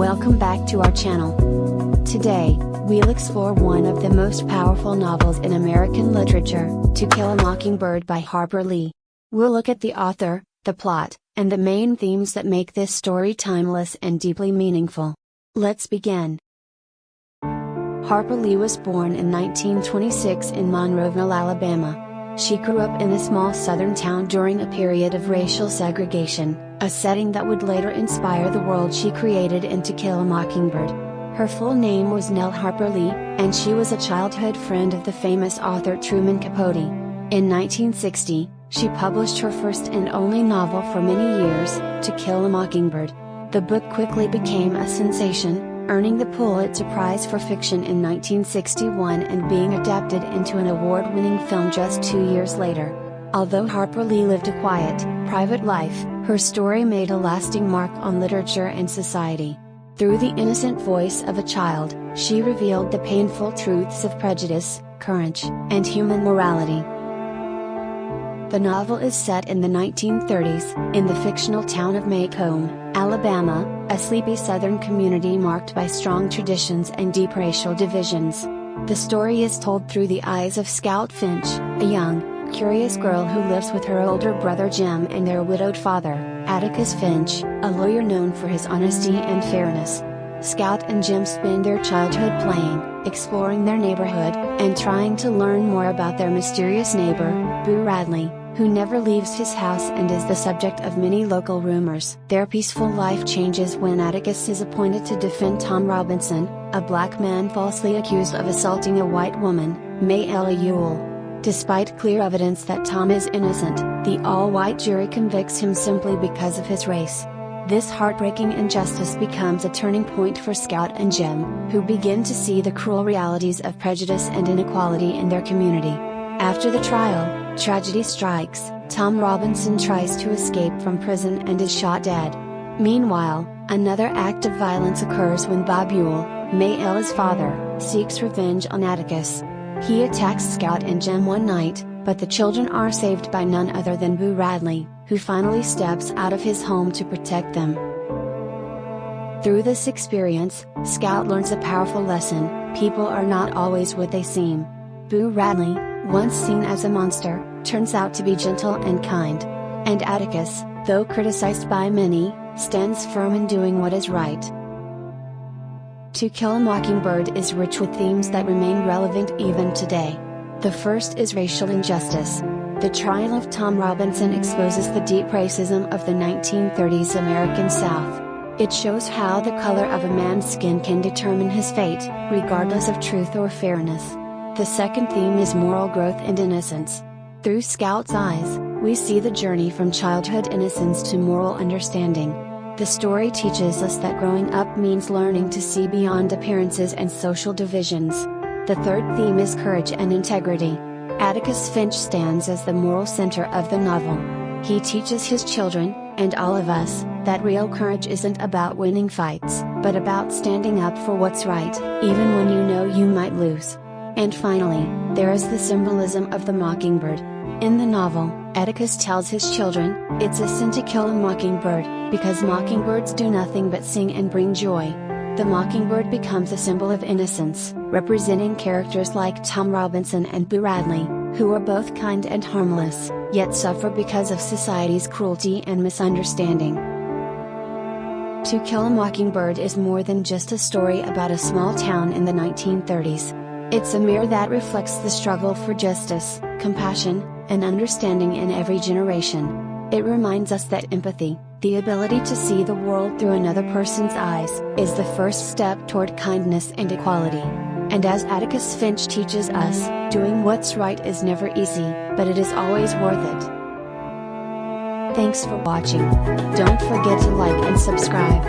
Welcome back to our channel. Today, we'll explore one of the most powerful novels in American literature, To Kill a Mockingbird by Harper Lee. We'll look at the author, the plot, and the main themes that make this story timeless and deeply meaningful. Let's begin. Harper Lee was born in 1926 in Monroeville, Alabama. She grew up in a small southern town during a period of racial segregation, a setting that would later inspire the world she created in To Kill a Mockingbird. Her full name was Nell Harper Lee, and she was a childhood friend of the famous author Truman Capote. In 1960, she published her first and only novel for many years, To Kill a Mockingbird. The book quickly became a sensation, earning the Pulitzer Prize for Fiction in 1961 and being adapted into an award-winning film just 2 years later. Although Harper Lee lived a quiet, private life, her story made a lasting mark on literature and society. Through the innocent voice of a child, she revealed the painful truths of prejudice, courage, and human morality. The novel is set in the 1930s, in the fictional town of Macomb, Alabama, a sleepy southern community marked by strong traditions and deep racial divisions. The story is told through the eyes of Scout Finch, a young, curious girl who lives with her older brother Jim and their widowed father, Atticus Finch, a lawyer known for his honesty and fairness. Scout and Jim spend their childhood playing, exploring their neighborhood, and trying to learn more about their mysterious neighbor, Boo Radley, who never leaves his house and is the subject of many local rumors. Their peaceful life changes when Atticus is appointed to defend Tom Robinson, a black man falsely accused of assaulting a white woman, Mayella Ewell. Despite clear evidence that Tom is innocent, the all-white jury convicts him simply because of his race. This heartbreaking injustice becomes a turning point for Scout and Jim, who begin to see the cruel realities of prejudice and inequality in their community. After the trial, tragedy strikes. Tom Robinson tries to escape from prison and is shot dead. Meanwhile, another act of violence occurs when Bob Ewell, Mayella's father, seeks revenge on Atticus. He attacks Scout and Jim one night, but the children are saved by none other than Boo Radley, who finally steps out of his home to protect them. Through this experience, Scout learns a powerful lesson: people are not always what they seem. Boo Radley, once seen as a monster, turns out to be gentle and kind. And Atticus, though criticized by many, stands firm in doing what is right. To Kill a Mockingbird is rich with themes that remain relevant even today. The first is racial injustice. The trial of Tom Robinson exposes the deep racism of the 1930s American South. It shows how the color of a man's skin can determine his fate, regardless of truth or fairness. The second theme is moral growth and innocence. Through Scout's eyes, we see the journey from childhood innocence to moral understanding. The story teaches us that growing up means learning to see beyond appearances and social divisions. The third theme is courage and integrity. Atticus Finch stands as the moral center of the novel. He teaches his children, and all of us, that real courage isn't about winning fights, but about standing up for what's right, even when you know you might lose. And finally, there is the symbolism of the mockingbird. In the novel, Atticus tells his children, it's a sin to kill a mockingbird, because mockingbirds do nothing but sing and bring joy. The mockingbird becomes a symbol of innocence, representing characters like Tom Robinson and Boo Radley, who are both kind and harmless, yet suffer because of society's cruelty and misunderstanding. To Kill a Mockingbird is more than just a story about a small town in the 1930s. It's a mirror that reflects the struggle for justice, compassion, and understanding in every generation. It reminds us that empathy, the ability to see the world through another person's eyes, is the first step toward kindness and equality. And as Atticus Finch teaches us, doing what's right is never easy, but it is always worth it. Thanks for watching. Don't forget to like and subscribe.